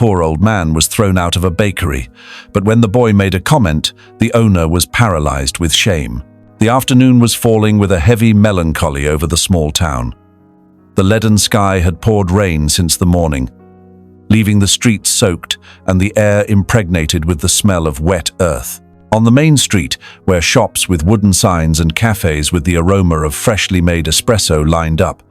poor old man was thrown out of a bakery, but when the boy made a comment, the owner was paralyzed with shame. The afternoon was falling with a heavy melancholy over the small town. The leaden sky had poured rain since the morning, leaving the streets soaked and the air impregnated with the smell of wet earth. On the main street, where shops with wooden signs and cafes with the aroma of freshly made espresso lined up,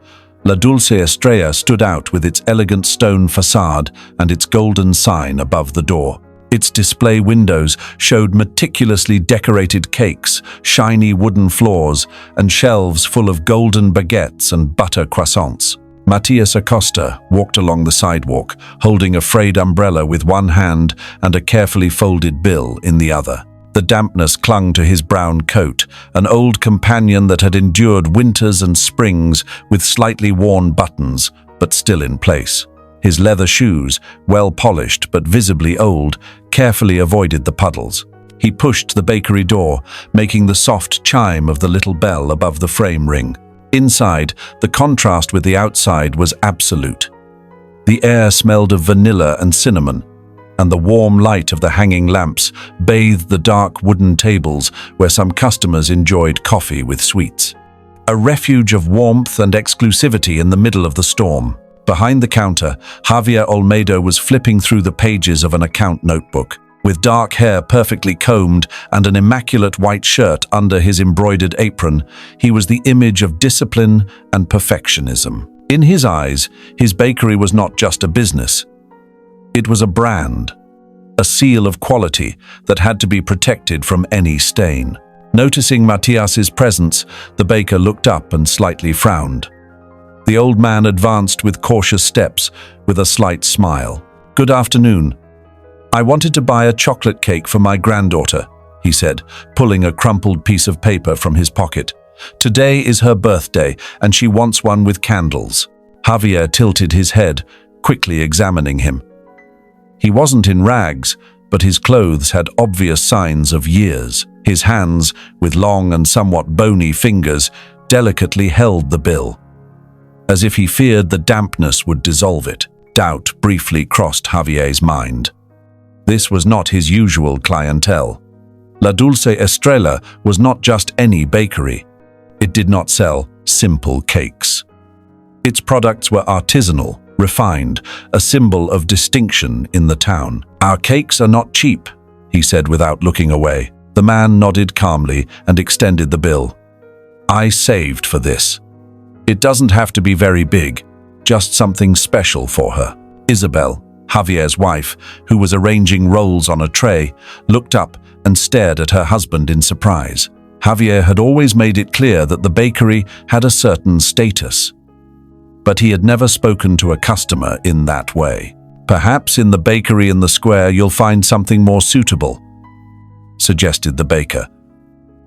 La Dulce Estrella stood out with its elegant stone facade and its golden sign above the door. Its display windows showed meticulously decorated cakes, shiny wooden floors, and shelves full of golden baguettes and butter croissants. Matias Acosta walked along the sidewalk, holding a frayed umbrella with one hand and a carefully folded bill in the other. The dampness clung to his brown coat, an old companion that had endured winters and springs with slightly worn buttons, but still in place. His leather shoes, well polished but visibly old, carefully avoided the puddles. He pushed the bakery door, making the soft chime of the little bell above the frame ring. Inside, the contrast with the outside was absolute. The air smelled of vanilla and cinnamon, and the warm light of the hanging lamps bathed the dark wooden tables where some customers enjoyed coffee with sweets. A refuge of warmth and exclusivity in the middle of the storm. Behind the counter, Javier Olmedo was flipping through the pages of an account notebook. With dark hair perfectly combed and an immaculate white shirt under his embroidered apron, he was the image of discipline and perfectionism. In his eyes, his bakery was not just a business. It was a brand, a seal of quality that had to be protected from any stain. Noticing Matias's presence, the baker looked up and slightly frowned. The old man advanced with cautious steps, with a slight smile. "Good afternoon. I wanted to buy a chocolate cake for my granddaughter," he said, pulling a crumpled piece of paper from his pocket. "Today is her birthday, and she wants one with candles." Javier tilted his head, quickly examining him. He wasn't in rags, but his clothes had obvious signs of years. His hands, with long and somewhat bony fingers, delicately held the bill, as if he feared the dampness would dissolve it. Doubt briefly crossed Javier's mind. This was not his usual clientele. La Dulce Estrella was not just any bakery. It did not sell simple cakes. Its products were artisanal, refined, a symbol of distinction in the town. "Our cakes are not cheap," he said without looking away. The man nodded calmly and extended the bill. "I saved for this. It doesn't have to be very big, just something special for her." Isabel, Javier's wife, who was arranging rolls on a tray, looked up and stared at her husband in surprise. Javier had always made it clear that the bakery had a certain status, but he had never spoken to a customer in that way. "Perhaps in the bakery in the square you'll find something more suitable," suggested the baker,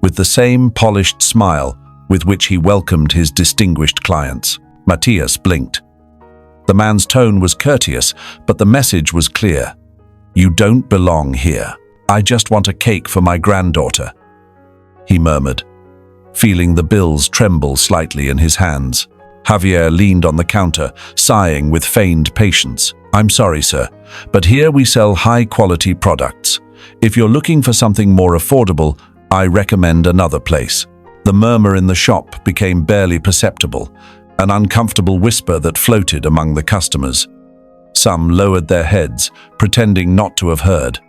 with the same polished smile with which he welcomed his distinguished clients. Matias blinked. The man's tone was courteous, but the message was clear. "You don't belong here. I just want a cake for my granddaughter," he murmured, feeling the bills tremble slightly in his hands. Javier leaned on the counter, sighing with feigned patience. "I'm sorry, sir, but here we sell high-quality products. If you're looking for something more affordable, I recommend another place." The murmur in the shop became barely perceptible, an uncomfortable whisper that floated among the customers. Some lowered their heads, pretending not to have heard.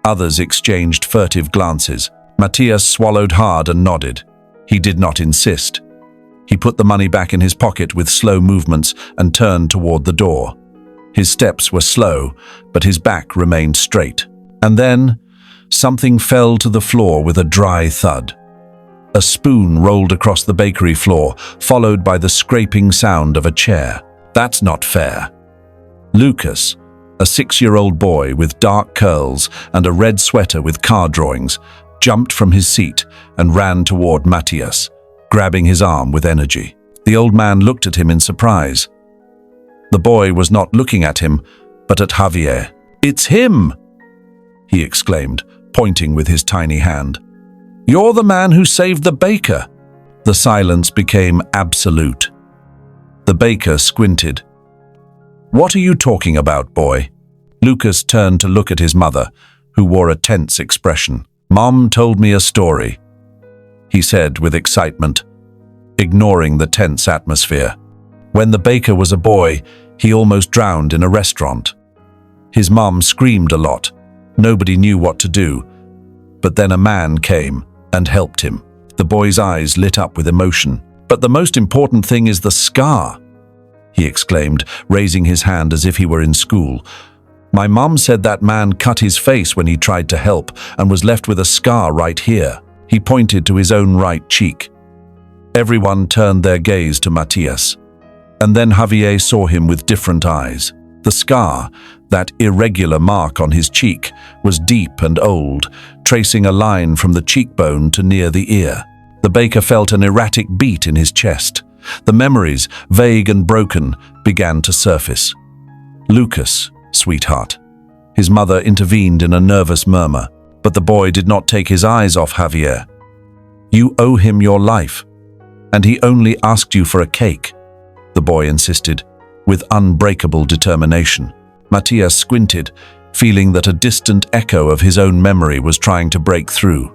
Others exchanged furtive glances. Matias swallowed hard and nodded. He did not insist. He put the money back in his pocket with slow movements and turned toward the door. His steps were slow, but his back remained straight. And then, something fell to the floor with a dry thud. A spoon rolled across the bakery floor, followed by the scraping sound of a chair. "That's not fair." Lucas, a 6-year-old boy with dark curls and a red sweater with car drawings, jumped from his seat and ran toward Matias, grabbing his arm with energy. The old man looked at him in surprise. The boy was not looking at him, but at Javier. "It's him!" he exclaimed, pointing with his tiny hand. "You're the man who saved the baker." The silence became absolute. The baker squinted. "What are you talking about, boy?" Lucas turned to look at his mother, who wore a tense expression. "Mom told me a story," he said with excitement, ignoring the tense atmosphere. "When the baker was a boy, he almost drowned in a restaurant. His mom screamed a lot. Nobody knew what to do. But then a man came and helped him." The boy's eyes lit up with emotion. "But the most important thing is the scar," he exclaimed, raising his hand as if he were in school. "My mom said that man cut his face when he tried to help and was left with a scar right here." He pointed to his own right cheek. Everyone turned their gaze to Matias, and then Javier saw him with different eyes. The scar, that irregular mark on his cheek, was deep and old, tracing a line from the cheekbone to near the ear. The baker felt an erratic beat in his chest. The memories, vague and broken, began to surface. "Lucas, sweetheart." His mother intervened in a nervous murmur, but the boy did not take his eyes off Javier. "You owe him your life, and he only asked you for a cake," the boy insisted, with unbreakable determination. Matias squinted, feeling that a distant echo of his own memory was trying to break through.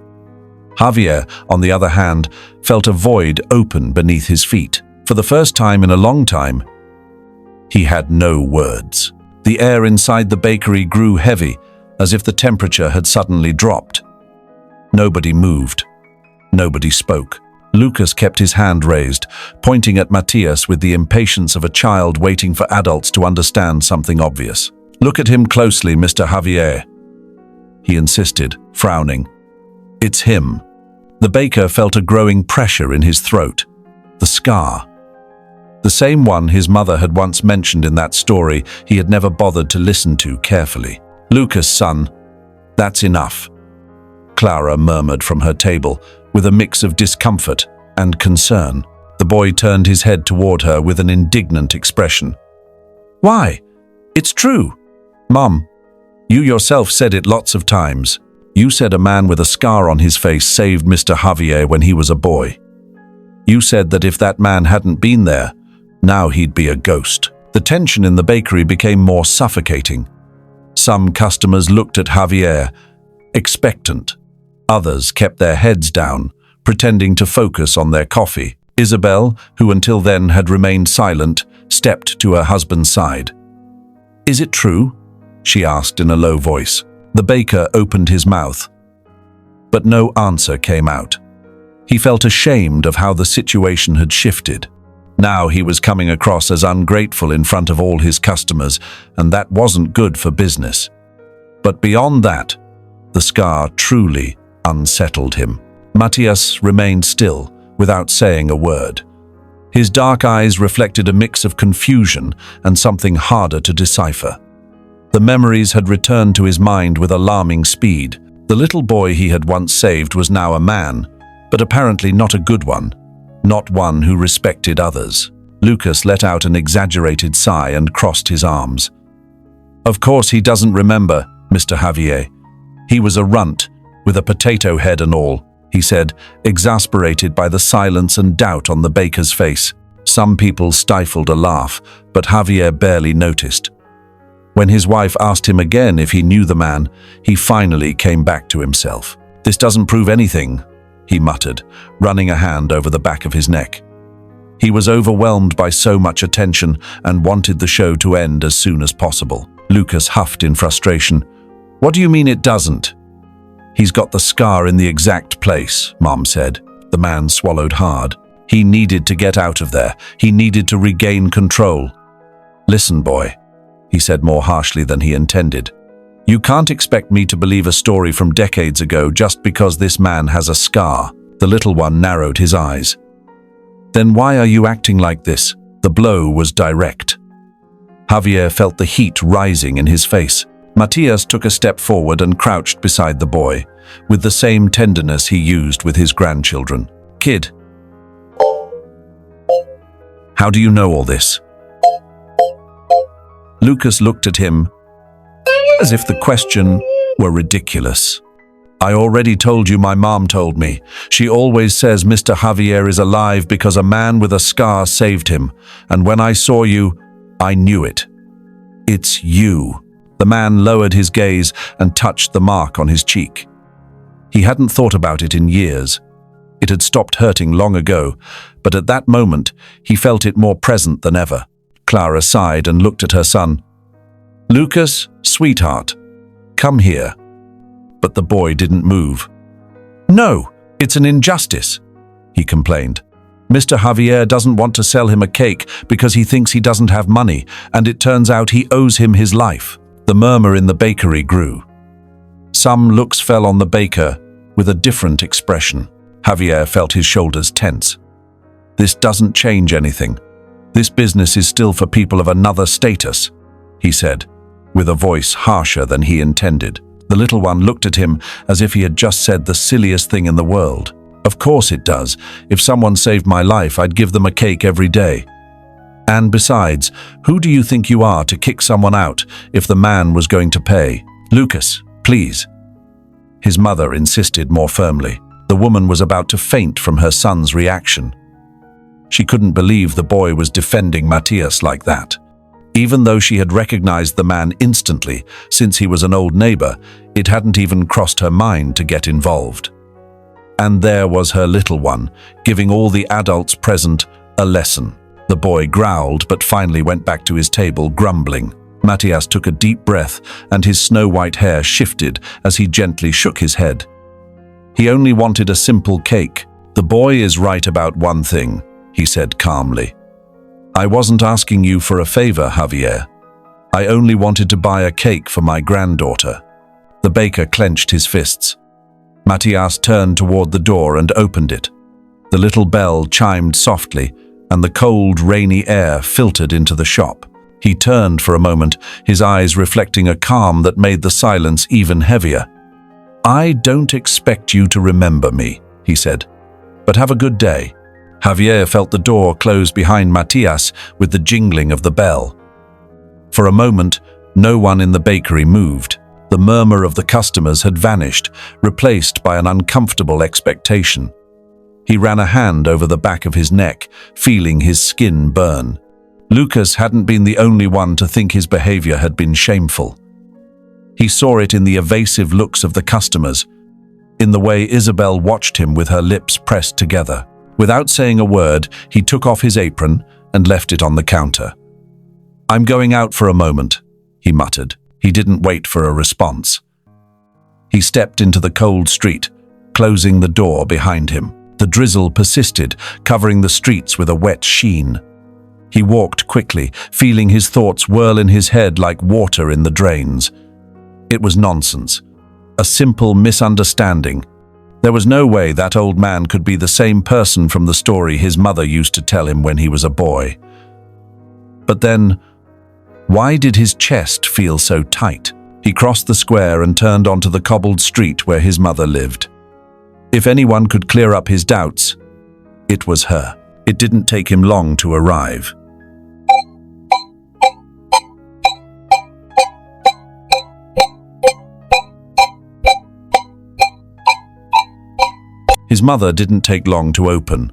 Javier, on the other hand, felt a void open beneath his feet. For the first time in a long time, he had no words. The air inside the bakery grew heavy, as if the temperature had suddenly dropped. Nobody moved. Nobody spoke. Lucas kept his hand raised, pointing at Matias with the impatience of a child waiting for adults to understand something obvious. "Look at him closely, Mr. Javier," he insisted, frowning. "It's him." The baker felt a growing pressure in his throat. The scar. The same one his mother had once mentioned in that story he had never bothered to listen to carefully. "Lucas, son, that's enough," Clara murmured from her table, with a mix of discomfort and concern. The boy turned his head toward her with an indignant expression. "Why? It's true. Mom, you yourself said it lots of times. You said a man with a scar on his face saved Mr. Javier when he was a boy. You said that if that man hadn't been there, now he'd be a ghost." The tension in the bakery became more suffocating. Some customers looked at Javier, expectant. Others kept their heads down, pretending to focus on their coffee. Isabel, who until then had remained silent, stepped to her husband's side. "Is it true?" she asked in a low voice. The baker opened his mouth, but no answer came out. He felt ashamed of how the situation had shifted. Now he was coming across as ungrateful in front of all his customers, and that wasn't good for business. But beyond that, the scar truly unsettled him. Matias remained still, without saying a word. His dark eyes reflected a mix of confusion and something harder to decipher. The memories had returned to his mind with alarming speed. The little boy he had once saved was now a man, but apparently not a good one, not one who respected others. Lucas let out an exaggerated sigh and crossed his arms. "Of course he doesn't remember, Mr. Javier. He was a runt, with a potato head and all," he said, exasperated by the silence and doubt on the baker's face. Some people stifled a laugh, but Javier barely noticed. When his wife asked him again if he knew the man, he finally came back to himself. "This doesn't prove anything," he muttered, running a hand over the back of his neck. He was overwhelmed by so much attention and wanted the show to end as soon as possible. Lucas huffed in frustration. "What do you mean it doesn't?" "He's got the scar in the exact place," Mom said. The man swallowed hard. He needed to get out of there. He needed to regain control. "Listen, boy," he said more harshly than he intended. "You can't expect me to believe a story from decades ago just because this man has a scar." The little one narrowed his eyes. "Then why are you acting like this?" The blow was direct. Javier felt the heat rising in his face. Matias took a step forward and crouched beside the boy, with the same tenderness he used with his grandchildren. "Kid, how do you know all this?" Lucas looked at him as if the question were ridiculous. "I already told you, my mom told me. She always says Mr. Javier is alive because a man with a scar saved him. And when I saw you, I knew it. It's you." The man lowered his gaze and touched the mark on his cheek. He hadn't thought about it in years. It had stopped hurting long ago, but at that moment he felt it more present than ever. Clara sighed and looked at her son. "Lucas, sweetheart, come here." But the boy didn't move. "No, it's an injustice," he complained. "Mr. Javier doesn't want to sell him a cake because he thinks he doesn't have money, and it turns out he owes him his life." The murmur in the bakery grew. Some looks fell on the baker with a different expression. Javier felt his shoulders tense. "This doesn't change anything. This business is still for people of another status," he said, with a voice harsher than he intended. The little one looked at him as if he had just said the silliest thing in the world. "Of course it does. If someone saved my life, I'd give them a cake every day. And besides, who do you think you are to kick someone out if the man was going to pay? Lucas, please." His mother insisted more firmly. The woman was about to faint from her son's reaction. She couldn't believe the boy was defending Matthias like that. Even though she had recognized the man instantly, since he was an old neighbor, it hadn't even crossed her mind to get involved. And there was her little one, giving all the adults present a lesson. The boy growled, but finally went back to his table, grumbling. Matthias took a deep breath, and his snow-white hair shifted as he gently shook his head. He only wanted a simple cake. "The boy is right about one thing," he said calmly. "I wasn't asking you for a favor, Javier. I only wanted to buy a cake for my granddaughter." The baker clenched his fists. Matthias turned toward the door and opened it. The little bell chimed softly, and the cold, rainy air filtered into the shop. He turned for a moment, his eyes reflecting a calm that made the silence even heavier. "I don't expect you to remember me," he said, "but have a good day." Javier felt the door close behind Matthias with the jingling of the bell. For a moment, no one in the bakery moved. The murmur of the customers had vanished, replaced by an uncomfortable expectation. He ran a hand over the back of his neck, feeling his skin burn. Lucas hadn't been the only one to think his behavior had been shameful. He saw it in the evasive looks of the customers, in the way Isabel watched him with her lips pressed together. Without saying a word, he took off his apron and left it on the counter. "I'm going out for a moment," he muttered. He didn't wait for a response. He stepped into the cold street, closing the door behind him. The drizzle persisted, covering the streets with a wet sheen. He walked quickly, feeling his thoughts whirl in his head like water in the drains. It was nonsense. A simple misunderstanding. There was no way that old man could be the same person from the story his mother used to tell him when he was a boy. But then, why did his chest feel so tight? He crossed the square and turned onto the cobbled street where his mother lived. If anyone could clear up his doubts, it was her. It didn't take him long to arrive. His mother didn't take long to open.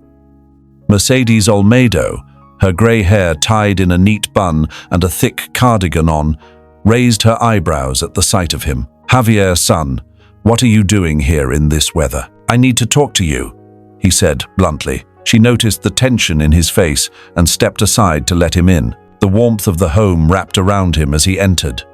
Mercedes Olmedo, her grey hair tied in a neat bun and a thick cardigan on, raised her eyebrows at the sight of him. "Javier, son, what are you doing here in this weather? I need to talk to you," he said bluntly. She noticed the tension in his face and stepped aside to let him in. The warmth of the home wrapped around him as he entered.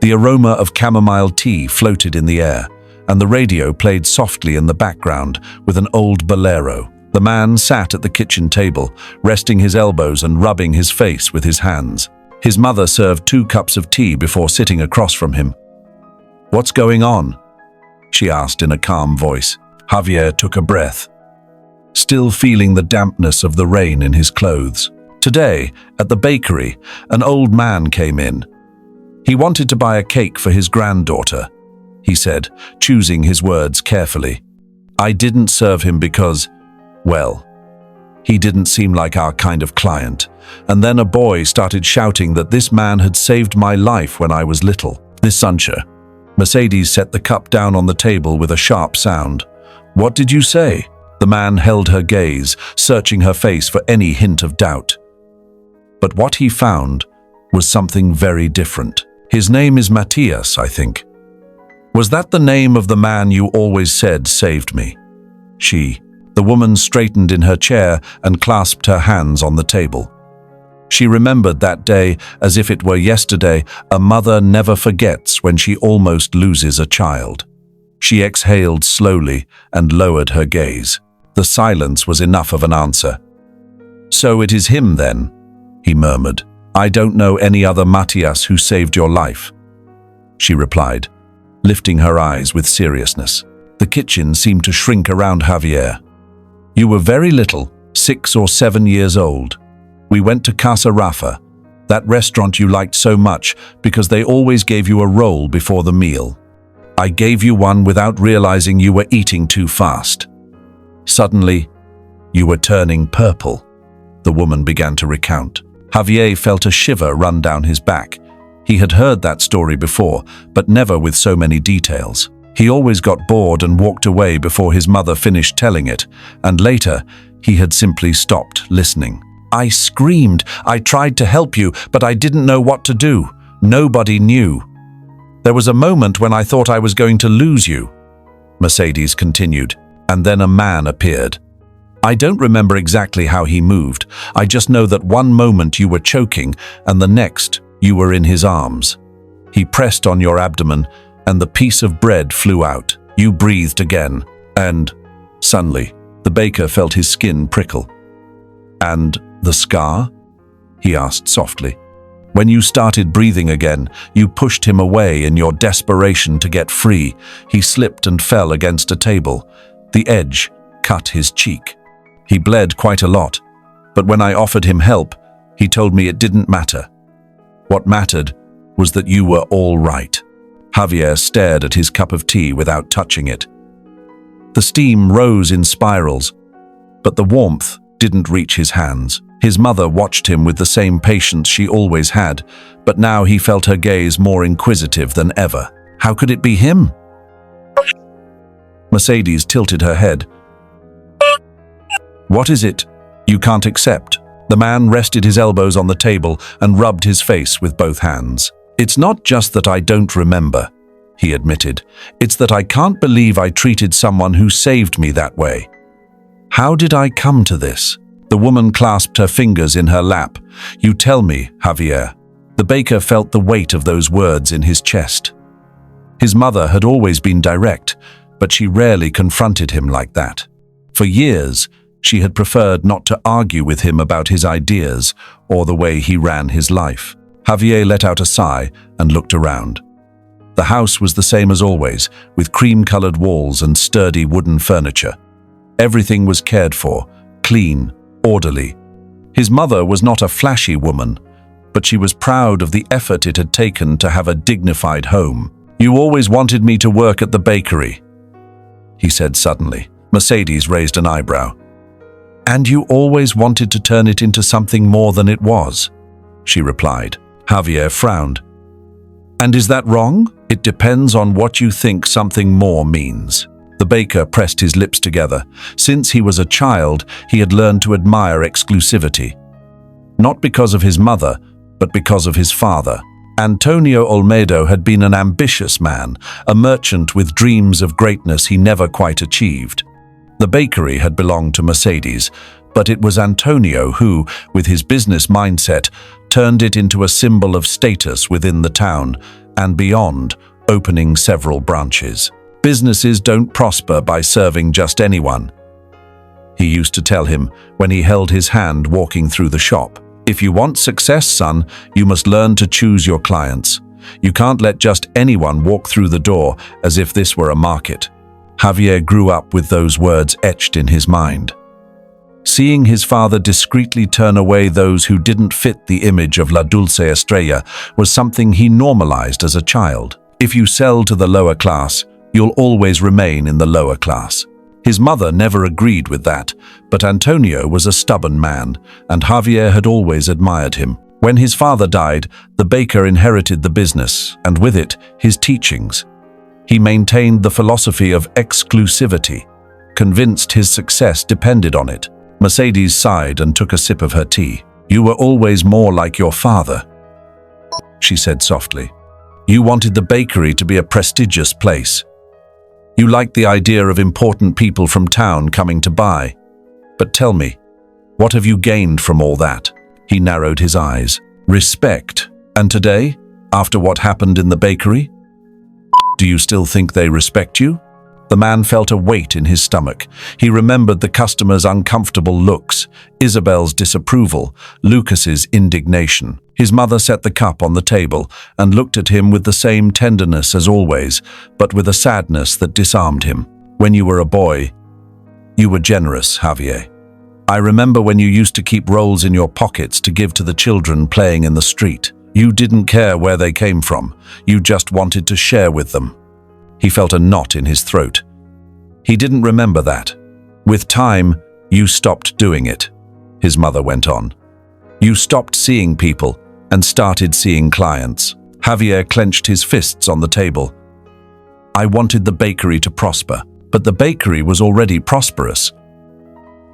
The aroma of chamomile tea floated in the air, and the radio played softly in the background with an old bolero. The man sat at the kitchen table, resting his elbows and rubbing his face with his hands. His mother served 2 cups of tea before sitting across from him. "What's going on?" she asked in a calm voice. Javier took a breath, still feeling the dampness of the rain in his clothes. Today, at the bakery, an old man came in. He wanted to buy a cake for his granddaughter, he said, choosing his words carefully. "I didn't serve him because, well, he didn't seem like our kind of client. And then a boy started shouting that this man had saved my life when I was little." This Sancha. Mercedes set the cup down on the table with a sharp sound. "What did you say?" The man held her gaze, searching her face for any hint of doubt. But what he found was something very different. His name is Matthias, I think. Was that the name of the man you always said saved me? The woman straightened in her chair and clasped her hands on the table. She remembered that day as if it were yesterday. A mother never forgets when she almost loses a child. She exhaled slowly and lowered her gaze. The silence was enough of an answer. So it is him then, he murmured. I don't know any other Matthias who saved your life, she replied, lifting her eyes with seriousness. The kitchen seemed to shrink around Javier. You were very little, 6 or 7 years old. We went to Casa Rafa, that restaurant you liked so much because they always gave you a roll before the meal. I gave you one without realizing you were eating too fast. Suddenly, you were turning purple, the woman began to recount. Javier felt a shiver run down his back. He had heard that story before, but never with so many details. He always got bored and walked away before his mother finished telling it, and later, he had simply stopped listening. I screamed. I tried to help you, but I didn't know what to do. Nobody knew. There was a moment when I thought I was going to lose you, Mercedes continued, and then a man appeared. I don't remember exactly how he moved. I just know that one moment you were choking, and the next, you were in his arms. He pressed on your abdomen, and the piece of bread flew out. You breathed again, and, suddenly, the baker felt his skin prickle. And the scar? He asked softly. When you started breathing again, you pushed him away in your desperation to get free. He slipped and fell against a table. The edge cut his cheek. He bled quite a lot, but when I offered him help, he told me it didn't matter. What mattered was that you were all right. Javier stared at his cup of tea without touching it. The steam rose in spirals, but the warmth didn't reach his hands. His mother watched him with the same patience she always had, but now he felt her gaze more inquisitive than ever. How could it be him? Mercedes tilted her head. What is it you can't accept? The man rested his elbows on the table and rubbed his face with both hands. It's not just that I don't remember, he admitted. It's that I can't believe I treated someone who saved me that way. How did I come to this? The woman clasped her fingers in her lap. You tell me, Javier. The baker felt the weight of those words in his chest. His mother had always been direct, but she rarely confronted him like that. For years, she had preferred not to argue with him about his ideas or the way he ran his life. Javier let out a sigh and looked around. The house was the same as always, with cream-colored walls and sturdy wooden furniture. Everything was cared for, clean, orderly. His mother was not a flashy woman, but she was proud of the effort it had taken to have a dignified home. You always wanted me to work at the bakery, he said suddenly. Mercedes raised an eyebrow. And you always wanted to turn it into something more than it was, she replied. Javier frowned. And is that wrong? It depends on what you think something more means. The baker pressed his lips together. Since he was a child, he had learned to admire exclusivity. Not because of his mother, but because of his father. Antonio Olmedo had been an ambitious man, a merchant with dreams of greatness he never quite achieved. The bakery had belonged to Mercedes, but it was Antonio who, with his business mindset, turned it into a symbol of status within the town and beyond, opening several branches. Businesses don't prosper by serving just anyone, he used to tell him when he held his hand walking through the shop. If you want success, son, you must learn to choose your clients. You can't let just anyone walk through the door as if this were a market. Javier grew up with those words etched in his mind. Seeing his father discreetly turn away those who didn't fit the image of La Dulce Estrella was something he normalized as a child. If you sell to the lower class, you'll always remain in the lower class. His mother never agreed with that, but Antonio was a stubborn man, and Javier had always admired him. When his father died, the baker inherited the business, and with it, his teachings. He maintained the philosophy of exclusivity, convinced his success depended on it. Mercedes sighed and took a sip of her tea. You were always more like your father, she said softly. You wanted the bakery to be a prestigious place. You liked the idea of important people from town coming to buy. But tell me, what have you gained from all that? He narrowed his eyes. Respect. And today, after what happened in the bakery? Do you still think they respect you? The man felt a weight in his stomach. He remembered the customers' uncomfortable looks, Isabel's disapproval, Lucas's indignation. His mother set the cup on the table and looked at him with the same tenderness as always, but with a sadness that disarmed him. When you were a boy, you were generous, Javier. I remember when you used to keep rolls in your pockets to give to the children playing in the street. You didn't care where they came from. You just wanted to share with them. He felt a knot in his throat. He didn't remember that. With time, you stopped doing it, his mother went on. You stopped seeing people and started seeing clients. Javier clenched his fists on the table. I wanted the bakery to prosper, but the bakery was already prosperous.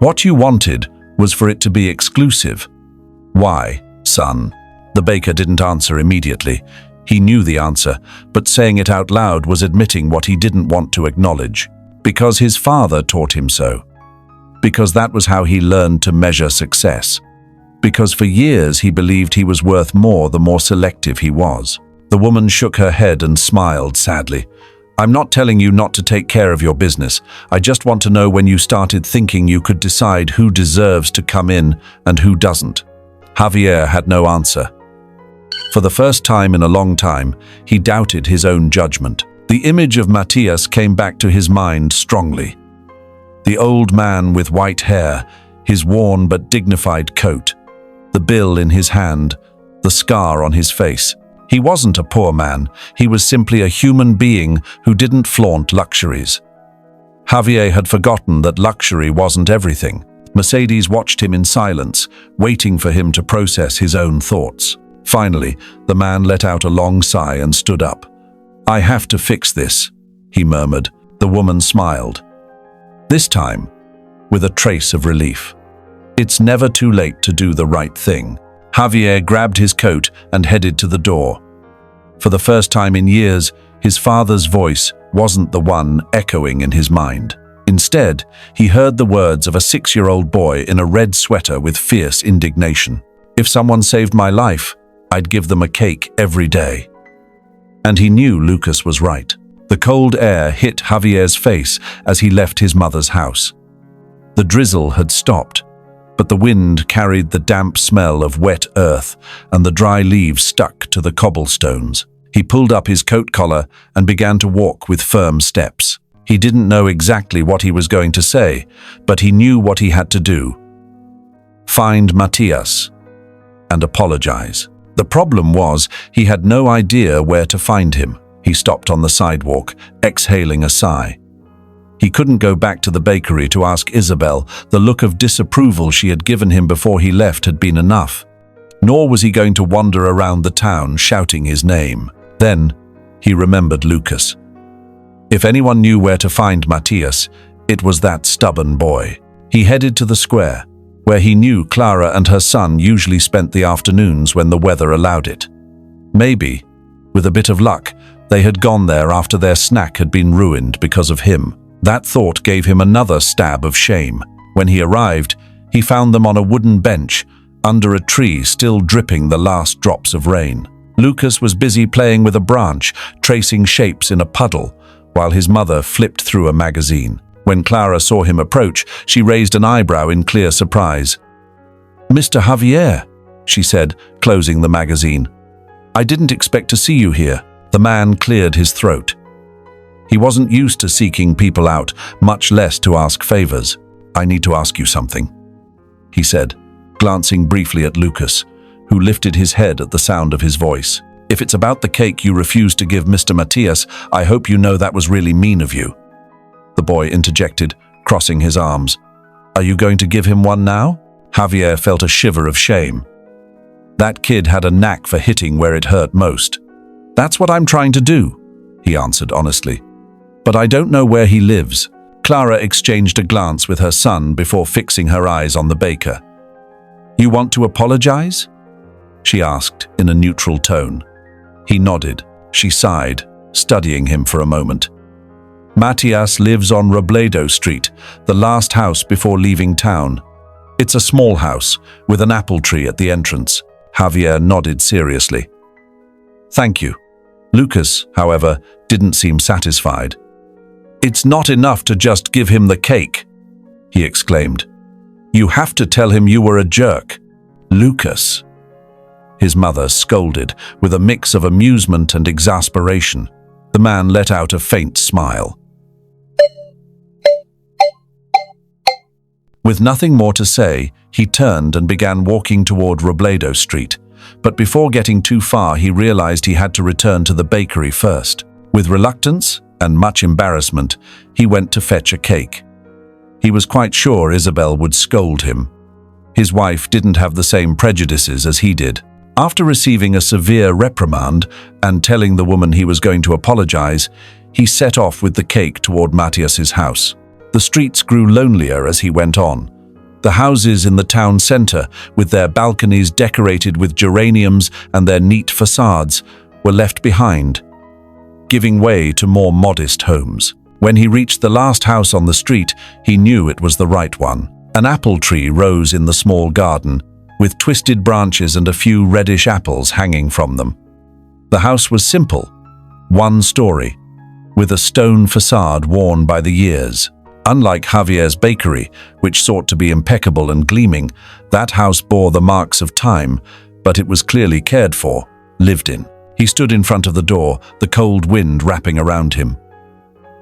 What you wanted was for it to be exclusive. Why, son? The baker didn't answer immediately. He knew the answer, but saying it out loud was admitting what he didn't want to acknowledge. Because his father taught him so. Because that was how he learned to measure success. Because for years he believed he was worth more the more selective he was. The woman shook her head and smiled sadly. I'm not telling you not to take care of your business. I just want to know when you started thinking you could decide who deserves to come in and who doesn't. Javier had no answer. For the first time in a long time, he doubted his own judgment. The image of Matias came back to his mind strongly. The old man with white hair, his worn but dignified coat, the bill in his hand, the scar on his face. He wasn't a poor man, he was simply a human being who didn't flaunt luxuries. Javier had forgotten that luxury wasn't everything. Mercedes watched him in silence, waiting for him to process his own thoughts. Finally, the man let out a long sigh and stood up. I have to fix this, he murmured. The woman smiled. This time, with a trace of relief. It's never too late to do the right thing. Javier grabbed his coat and headed to the door. For the first time in years, his father's voice wasn't the one echoing in his mind. Instead, he heard the words of a 6-year-old boy in a red sweater with fierce indignation. If someone saved my life, I'd give them a cake every day. And he knew Lucas was right. The cold air hit Javier's face as he left his mother's house. The drizzle had stopped, but the wind carried the damp smell of wet earth and the dry leaves stuck to the cobblestones. He pulled up his coat collar and began to walk with firm steps. He didn't know exactly what he was going to say, but he knew what he had to do. Find Matias and apologize. The problem was, he had no idea where to find him. He stopped on the sidewalk, exhaling a sigh. He couldn't go back to the bakery to ask Isabel. The look of disapproval she had given him before he left had been enough. Nor was he going to wander around the town shouting his name. Then, he remembered Lucas. If anyone knew where to find Matias, it was that stubborn boy. He headed to the square, where he knew Clara and her son usually spent the afternoons when the weather allowed it. Maybe, with a bit of luck, they had gone there after their snack had been ruined because of him. That thought gave him another stab of shame. When he arrived, he found them on a wooden bench, under a tree still dripping the last drops of rain. Lucas was busy playing with a branch, tracing shapes in a puddle, while his mother flipped through a magazine. When Clara saw him approach, she raised an eyebrow in clear surprise. Mr. Javier, she said, closing the magazine. I didn't expect to see you here. The man cleared his throat. He wasn't used to seeking people out, much less to ask favors. I need to ask you something, he said, glancing briefly at Lucas, who lifted his head at the sound of his voice. If it's about the cake you refused to give Mr. Matias, I hope you know that was really mean of you. The boy interjected, crossing his arms. Are you going to give him one now? Javier felt a shiver of shame. That kid had a knack for hitting where it hurt most. That's what I'm trying to do, he answered honestly. But I don't know where he lives. Clara exchanged a glance with her son before fixing her eyes on the baker. You want to apologize? She asked in a neutral tone. He nodded. She sighed, studying him for a moment. Matthias lives on Robledo Street, the last house before leaving town. It's a small house, with an apple tree at the entrance. Javier nodded seriously. Thank you. Lucas, however, didn't seem satisfied. It's not enough to just give him the cake, he exclaimed. You have to tell him you were a jerk. Lucas. His mother scolded, with a mix of amusement and exasperation. The man let out a faint smile. With nothing more to say, he turned and began walking toward Robledo Street. But before getting too far, he realized he had to return to the bakery first. With reluctance and much embarrassment, he went to fetch a cake. He was quite sure Isabel would scold him. His wife didn't have the same prejudices as he did. After receiving a severe reprimand and telling the woman he was going to apologize, he set off with the cake toward Matthias's house. The streets grew lonelier as he went on. The houses in the town center, with their balconies decorated with geraniums and their neat facades, were left behind, giving way to more modest homes. When he reached the last house on the street, he knew it was the right one. An apple tree rose in the small garden, with twisted branches and a few reddish apples hanging from them. The house was simple, one story, with a stone facade worn by the years. Unlike Javier's bakery, which sought to be impeccable and gleaming, that house bore the marks of time, but it was clearly cared for, lived in. He stood in front of the door, the cold wind wrapping around him.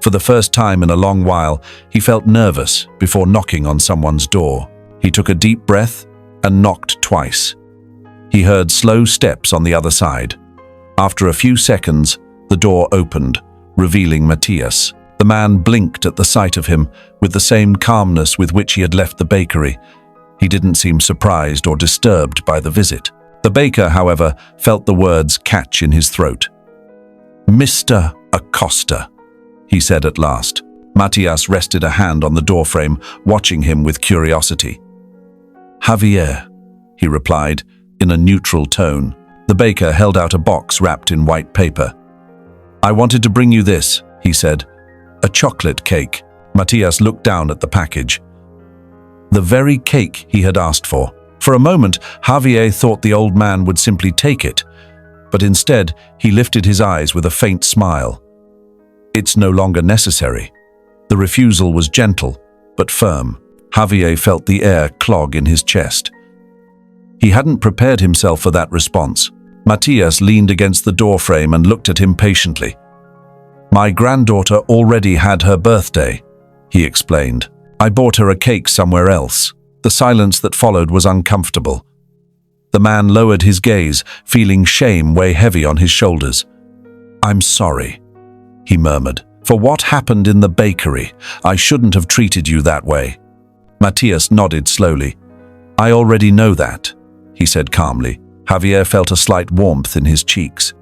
For the first time in a long while, he felt nervous before knocking on someone's door. He took a deep breath and knocked twice. He heard slow steps on the other side. After a few seconds, the door opened, revealing Matthias. The man blinked at the sight of him with the same calmness with which he had left the bakery. He didn't seem surprised or disturbed by the visit. The baker, however, felt the words catch in his throat. "Mr. Acosta," he said at last. Matthias rested a hand on the doorframe, watching him with curiosity. "Javier," he replied, in a neutral tone. The baker held out a box wrapped in white paper. "I wanted to bring you this," he said. "A chocolate cake." Matthias looked down at the package. The very cake he had asked for. For a moment, Javier thought the old man would simply take it, but instead he lifted his eyes with a faint smile. "It's no longer necessary." The refusal was gentle, but firm. Javier felt the air clog in his chest. He hadn't prepared himself for that response. Matthias leaned against the doorframe and looked at him patiently. "My granddaughter already had her birthday," he explained. "I bought her a cake somewhere else." The silence that followed was uncomfortable. The man lowered his gaze, feeling shame weigh heavy on his shoulders. "I'm sorry," he murmured, "for what happened in the bakery. I shouldn't have treated you that way." Matthias nodded slowly. "I already know that," he said calmly. Javier felt a slight warmth in his cheeks.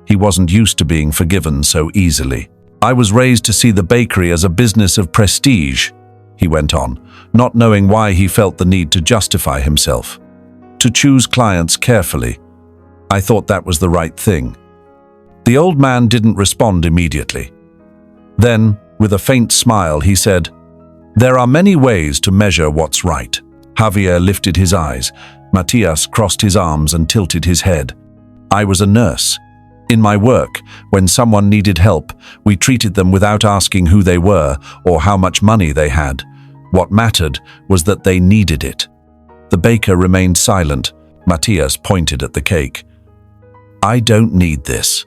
He wasn't used to being forgiven so easily. "I was raised to see the bakery as a business of prestige," he went on, not knowing why he felt the need to justify himself. "To choose clients carefully. I thought that was the right thing." The old man didn't respond immediately. Then, with a faint smile, he said, "There are many ways to measure what's right." Javier lifted his eyes. Matthias crossed his arms and tilted his head. "I was a nurse. In my work, when someone needed help, we treated them without asking who they were or how much money they had. What mattered was that they needed it." The baker remained silent. Matthias pointed at the cake. "I don't need this.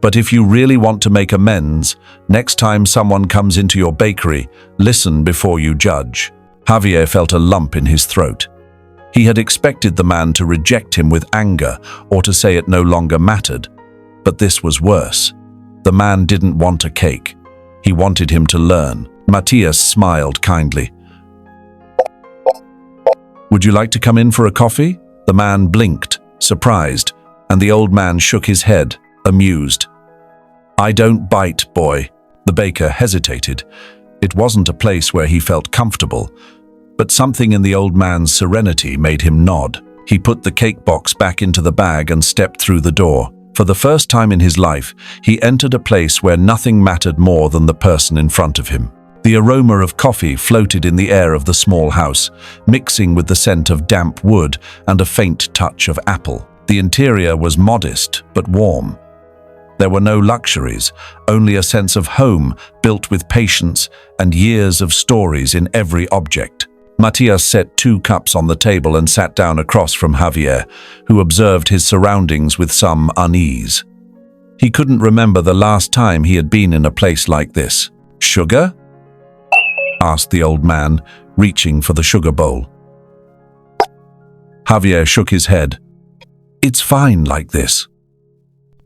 But if you really want to make amends, next time someone comes into your bakery, listen before you judge." Javier felt a lump in his throat. He had expected the man to reject him with anger or to say it no longer mattered. But this was worse. The man didn't want a cake. He wanted him to learn. Matthias smiled kindly. "Would you like to come in for a coffee?" The man blinked, surprised, and the old man shook his head, amused. "I don't bite, boy." The baker hesitated. It wasn't a place where he felt comfortable, but something in the old man's serenity made him nod. He put the cake box back into the bag and stepped through the door. For the first time in his life, he entered a place where nothing mattered more than the person in front of him. The aroma of coffee floated in the air of the small house, mixing with the scent of damp wood and a faint touch of apple. The interior was modest but warm. There were no luxuries, only a sense of home built with patience and years of stories in every object. Matias set 2 cups on the table and sat down across from Javier, who observed his surroundings with some unease. He couldn't remember the last time he had been in a place like this. "Sugar?" asked the old man, reaching for the sugar bowl. Javier shook his head. "It's fine like this."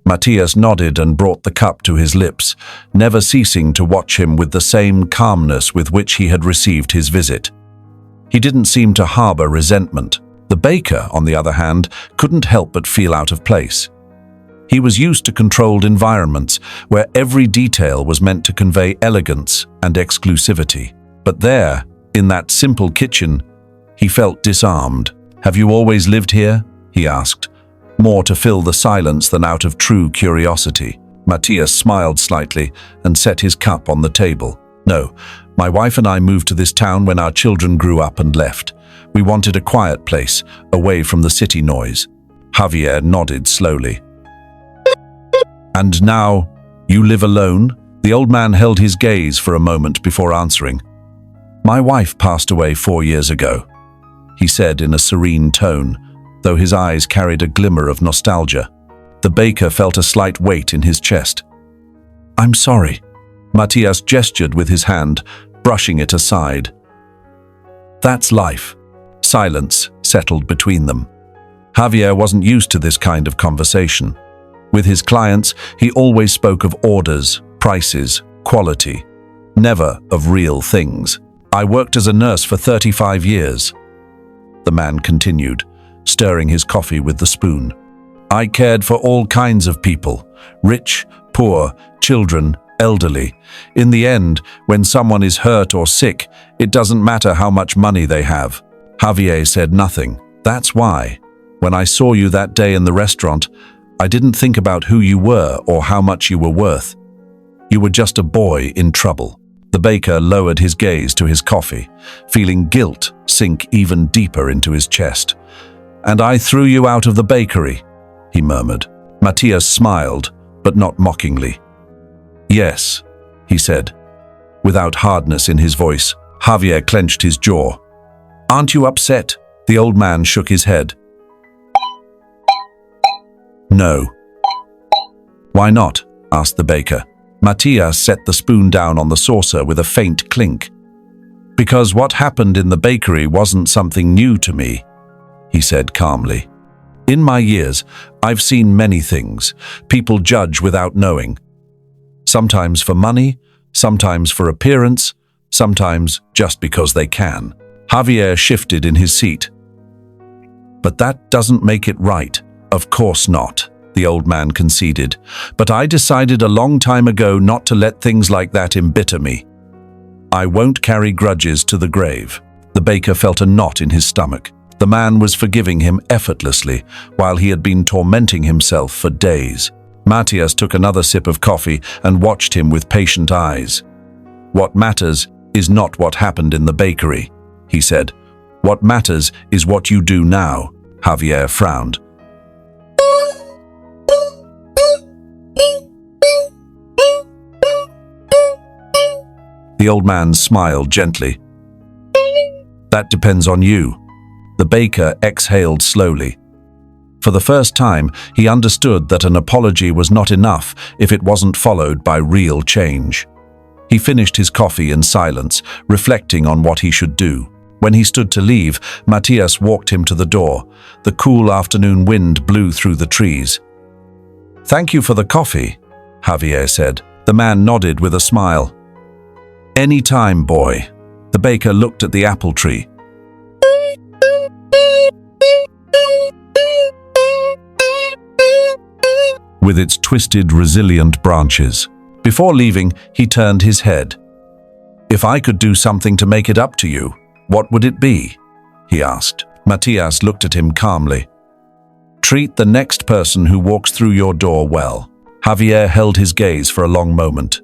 Matias nodded and brought the cup to his lips, never ceasing to watch him with the same calmness with which he had received his visit. He didn't seem to harbor resentment. The baker, on the other hand, couldn't help but feel out of place. He was used to controlled environments where every detail was meant to convey elegance and exclusivity. But there, in that simple kitchen, he felt disarmed. "Have you always lived here?" he asked, more to fill the silence than out of true curiosity. Matias smiled slightly and set his cup on the table. "No, my wife and I moved to this town when our children grew up and left. We wanted a quiet place, away from the city noise." Javier nodded slowly. "And now, you live alone?" The old man held his gaze for a moment before answering. "My wife passed away 4 years ago," he said in a serene tone, though his eyes carried a glimmer of nostalgia. The baker felt a slight weight in his chest. "I'm sorry." Matias gestured with his hand, brushing it aside. "That's life." Silence settled between them. Javier wasn't used to this kind of conversation. With his clients, he always spoke of orders, prices, quality, never of real things. "I worked as a nurse for 35 years, the man continued, stirring his coffee with the spoon. "I cared for all kinds of people, rich, poor, children, elderly. In the end, when someone is hurt or sick, it doesn't matter how much money they have." Javier said nothing. "That's why, when I saw you that day in the restaurant, I didn't think about who you were or how much you were worth. You were just a boy in trouble." The baker lowered his gaze to his coffee, feeling guilt sink even deeper into his chest. "And I threw you out of the bakery," he murmured. Matias smiled, but not mockingly. "Yes," he said, without hardness in his voice. Javier clenched his jaw. "Aren't you upset?" The old man shook his head. "No." "Why not?" asked the baker. Matias set the spoon down on the saucer with a faint clink. "Because what happened in the bakery wasn't something new to me," he said calmly. "In my years, I've seen many things. People judge without knowing. Sometimes for money, sometimes for appearance, sometimes just because they can." Javier shifted in his seat. "But that doesn't make it right." "Of course not," the old man conceded. "But I decided a long time ago not to let things like that embitter me. I won't carry grudges to the grave." The baker felt a knot in his stomach. The man was forgiving him effortlessly, while he had been tormenting himself for days. Matias took another sip of coffee and watched him with patient eyes. "What matters is not what happened in the bakery," he said. "What matters is what you do now." Javier frowned. The old man smiled gently. "That depends on you." The baker exhaled slowly. For the first time, he understood that an apology was not enough if it wasn't followed by real change. He finished his coffee in silence, reflecting on what he should do. When he stood to leave, Matias walked him to the door. The cool afternoon wind blew through the trees. "Thank you for the coffee," Javier said. The man nodded with a smile. "Any time, boy." The baker looked at the apple tree. With its twisted, resilient branches. Before leaving, he turned his head. "If I could do something to make it up to you, what would it be?" he asked. Matias looked at him calmly. Treat the next person who walks through your door well. Javier held his gaze for a long moment.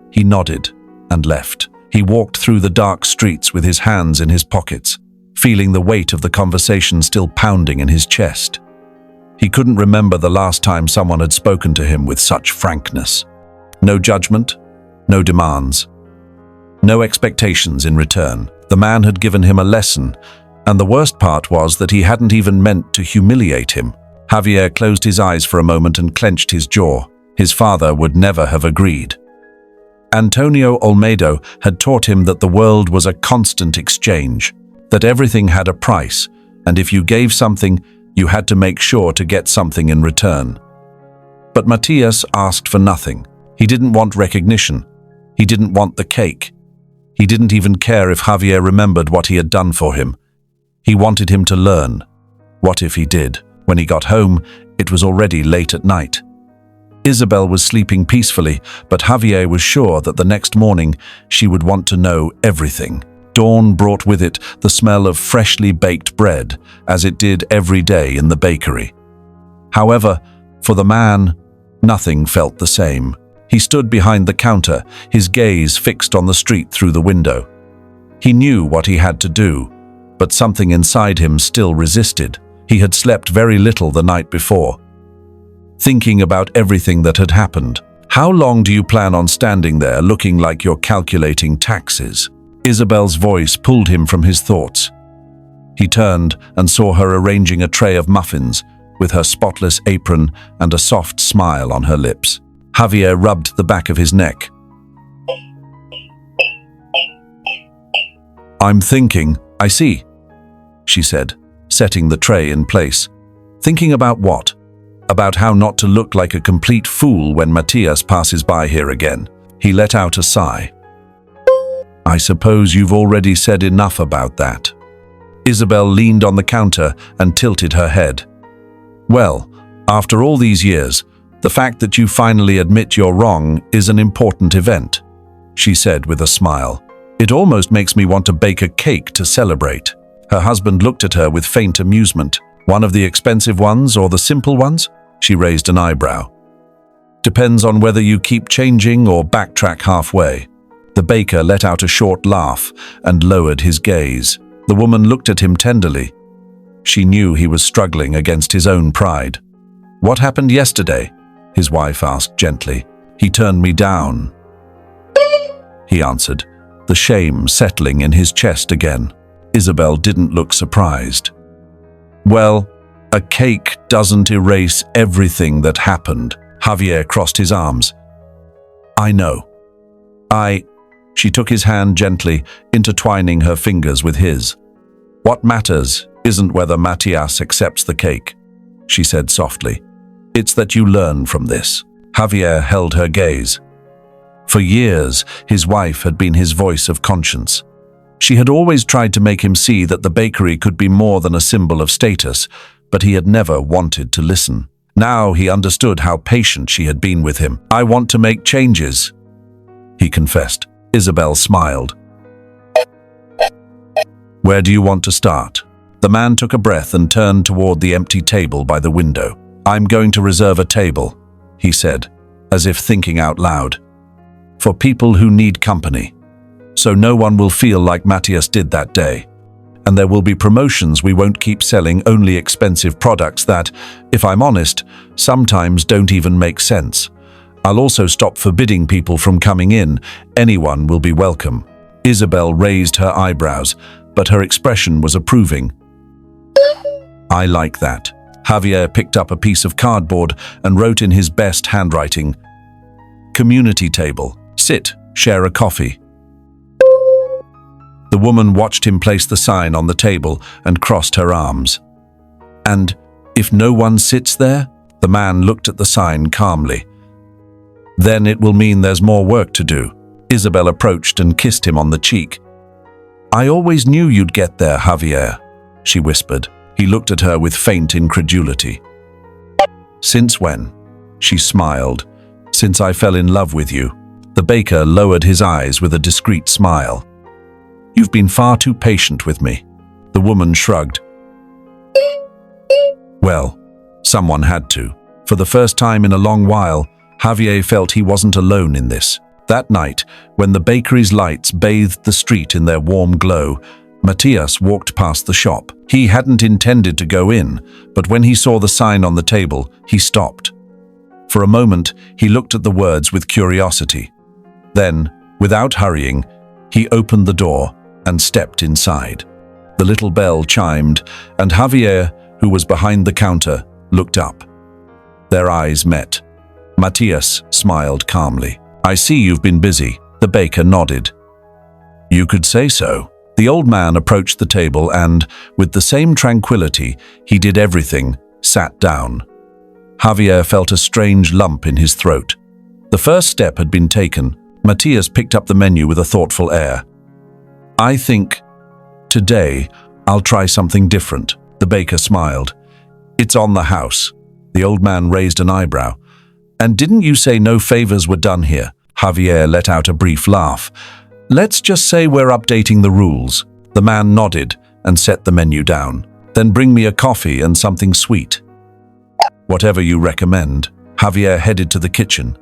He nodded and left. He walked through the dark streets with his hands in his pockets, feeling the weight of the conversation still pounding in his chest. He couldn't remember the last time someone had spoken to him with such frankness. No judgment, no demands, no expectations in return. The man had given him a lesson, and the worst part was that he hadn't even meant to humiliate him. Javier closed his eyes for a moment and clenched his jaw. His father would never have agreed. Antonio Olmedo had taught him that the world was a constant exchange, that everything had a price, and if you gave something, you had to make sure to get something in return. But Matias asked for nothing. He didn't want recognition. He didn't want the cake. He didn't even care if Javier remembered what he had done for him. He wanted him to learn. What if he did? When he got home, it was already late at night. Isabel was sleeping peacefully, but Javier was sure that the next morning she would want to know everything. Dawn brought with it the smell of freshly baked bread, as it did every day in the bakery. However, for the man, nothing felt the same. He stood behind the counter, his gaze fixed on the street through the window. He knew what he had to do, but something inside him still resisted. He had slept very little the night before, thinking about everything that had happened. How long do you plan on standing there looking like you're calculating taxes? Isabel's voice pulled him from his thoughts. He turned and saw her arranging a tray of muffins, with her spotless apron and a soft smile on her lips. Javier rubbed the back of his neck. "I'm thinking, I see," she said, setting the tray in place. "Thinking about what?" "About how not to look like a complete fool when Matias passes by here again." He let out a sigh. "I suppose you've already said enough about that." Isabel leaned on the counter and tilted her head. "Well, after all these years, the fact that you finally admit you're wrong is an important event," she said with a smile. "It almost makes me want to bake a cake to celebrate." Her husband looked at her with faint amusement. "One of the expensive ones or the simple ones?" She raised an eyebrow. "Depends on whether you keep changing or backtrack halfway." The baker let out a short laugh and lowered his gaze. The woman looked at him tenderly. She knew he was struggling against his own pride. "What happened yesterday?" his wife asked gently. "He turned me down," he answered, the shame settling in his chest again. Isabel didn't look surprised. "Well, a cake doesn't erase everything that happened." Javier crossed his arms. "I know. She took his hand gently, intertwining her fingers with his. "What matters isn't whether Matias accepts the cake," she said softly. "It's that you learn from this." Javier held her gaze. For years, his wife had been his voice of conscience. She had always tried to make him see that the bakery could be more than a symbol of status, but he had never wanted to listen. Now he understood how patient she had been with him. "I want to make changes," he confessed. Isabel smiled. "Where do you want to start?" The man took a breath and turned toward the empty table by the window. "I'm going to reserve a table," he said, as if thinking out loud, "for people who need company, so no one will feel like Matias did that day. And there will be promotions. We won't keep selling only expensive products that, if I'm honest, sometimes don't even make sense. I'll also stop forbidding people from coming in. Anyone will be welcome." Isabel raised her eyebrows, but her expression was approving. "I like that." Javier picked up a piece of cardboard and wrote in his best handwriting, "Community table. Sit, share a coffee." The woman watched him place the sign on the table and crossed her arms. "And if no one sits there?" The man looked at the sign calmly. "Then it will mean there's more work to do." Isabel approached and kissed him on the cheek. "I always knew you'd get there, Javier," she whispered. He looked at her with faint incredulity. "Since when?" She smiled. "Since I fell in love with you." The baker lowered his eyes with a discreet smile. "You've been far too patient with me." The woman shrugged. "Well, Someone had to. For the first time in a long while, Javier felt he wasn't alone in this. That night, when the bakery's lights bathed the street in their warm glow, Matias walked past the shop. He hadn't intended to go in, but when he saw the sign on the table, he stopped. For a moment, he looked at the words with curiosity. Then, without hurrying, he opened the door and stepped inside. The little bell chimed, and Javier, who was behind the counter, looked up. Their eyes met. Matias smiled calmly. "I see you've been busy." The baker nodded. "You could say so." The old man approached the table and, with the same tranquility, he did everything, sat down. Javier felt a strange lump in his throat. The first step had been taken. Matias picked up the menu with a thoughtful air. "I think, today, I'll try something different." The baker smiled. "It's on the house." The old man raised an eyebrow. "And didn't you say no favors were done here?" Javier let out a brief laugh. "Let's just say we're updating the rules." The man nodded and set the menu down. "Then bring me a coffee and something sweet." "Whatever you recommend." Javier headed to the kitchen.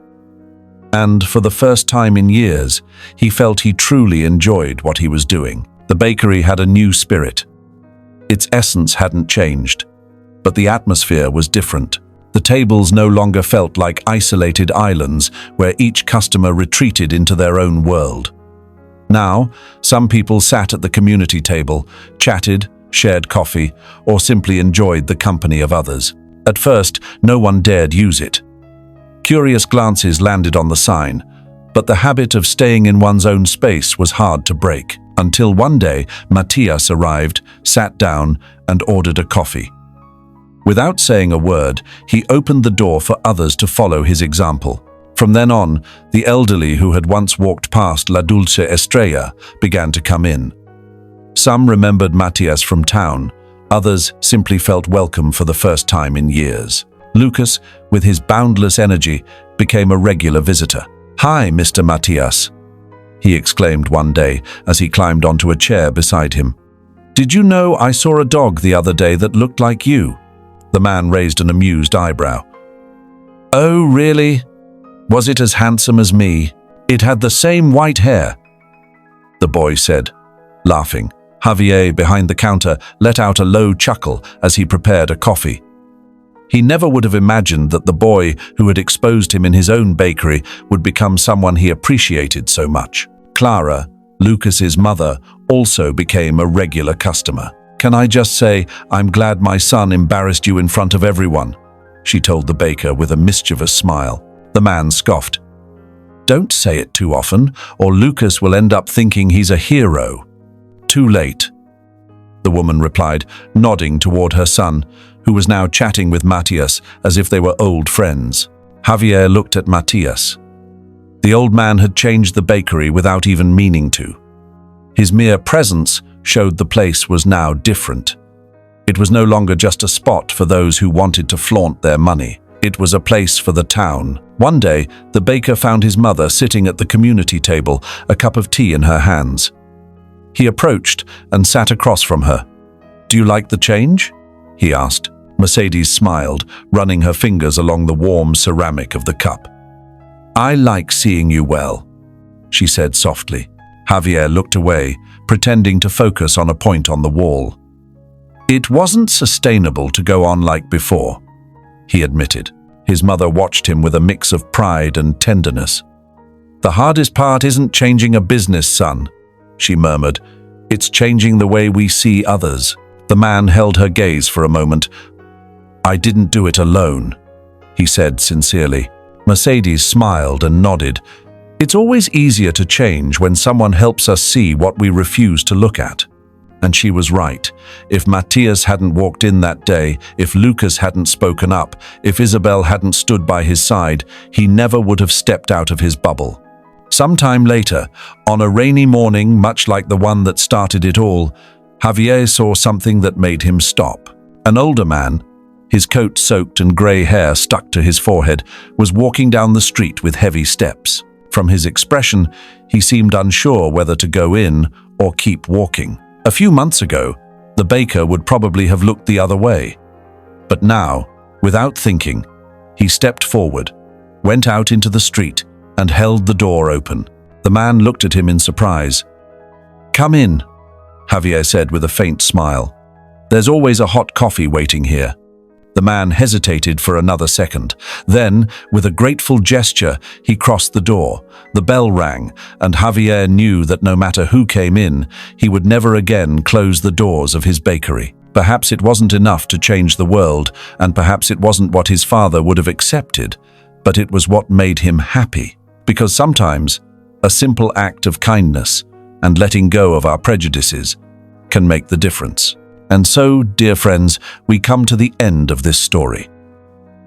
And for the first time in years, he felt he truly enjoyed what he was doing. The bakery had a new spirit. Its essence hadn't changed, but the atmosphere was different. The tables no longer felt like isolated islands where each customer retreated into their own world. Now, some people sat at the community table, chatted, shared coffee, or simply enjoyed the company of others. At first, no one dared use it. Curious glances landed on the sign, but the habit of staying in one's own space was hard to break, until one day Matias arrived, sat down, and ordered a coffee. Without saying a word, he opened the door for others to follow his example. From then on, the elderly who had once walked past La Dulce Estrella began to come in. Some remembered Matias from town, others simply felt welcome for the first time in years. Lucas, with his boundless energy, became a regular visitor. "Hi, Mr. Matias," he exclaimed one day as he climbed onto a chair beside him. "Did you know I saw a dog the other day that looked like you?" The man raised an amused eyebrow. "Oh, really? Was it as handsome as me? It had the same white hair," the boy said, laughing. Javier, behind the counter, let out a low chuckle as he prepared a coffee. He never would have imagined that the boy who had exposed him in his own bakery would become someone he appreciated so much. Clara, Lucas's mother, also became a regular customer. "Can I just say, I'm glad my son embarrassed you in front of everyone," she told the baker with a mischievous smile. The man scoffed. "Don't say it too often, or Lucas will end up thinking he's a hero." "Too late," the woman replied, nodding toward her son, who was now chatting with Matias as if they were old friends. Javier looked at Matias. The old man had changed the bakery without even meaning to. His mere presence showed the place was now different. It was no longer just a spot for those who wanted to flaunt their money. It was a place for the town. One day, the baker found his mother sitting at the community table, a cup of tea in her hands. He approached and sat across from her. "Do you like the change?" he asked. Mercedes smiled, running her fingers along the warm ceramic of the cup. "I like seeing you well," she said softly. Javier looked away, pretending to focus on a point on the wall. "It wasn't sustainable to go on like before," he admitted. His mother watched him with a mix of pride and tenderness. "The hardest part isn't changing a business, son," she murmured. "It's changing the way we see others." The man held her gaze for a moment. "I didn't do it alone," he said sincerely. Mercedes smiled and nodded. "It's always easier to change when someone helps us see what we refuse to look at." And she was right. If Matias hadn't walked in that day, if Lucas hadn't spoken up, if Isabel hadn't stood by his side, he never would have stepped out of his bubble. Sometime later, on a rainy morning much like the one that started it all, Javier saw something that made him stop. An older man, his coat soaked and grey hair stuck to his forehead, was walking down the street with heavy steps. From his expression, he seemed unsure whether to go in or keep walking. A few months ago, the baker would probably have looked the other way. But now, Without thinking, he stepped forward, went out into the street, and held the door open. The man looked at him in surprise. "Come in," Javier said with a faint smile. "There's always a hot coffee waiting here." The man hesitated for another second. Then, with a grateful gesture, he crossed the door. The bell rang, and Javier knew that no matter who came in, he would never again close the doors of his bakery. Perhaps it wasn't enough to change the world, and perhaps it wasn't what his father would have accepted, but it was what made him happy. Because sometimes, a simple act of kindness and letting go of our prejudices can make the difference. And so, dear friends, we come to the end of this story.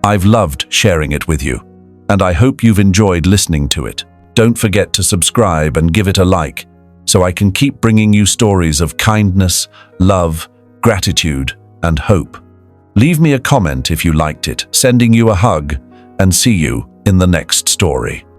I've loved sharing it with you, and I hope you've enjoyed listening to it. Don't forget to subscribe and give it a like, so I can keep bringing you stories of kindness, love, gratitude, and hope. Leave me a comment if you liked it, sending you a hug, and see you in the next story.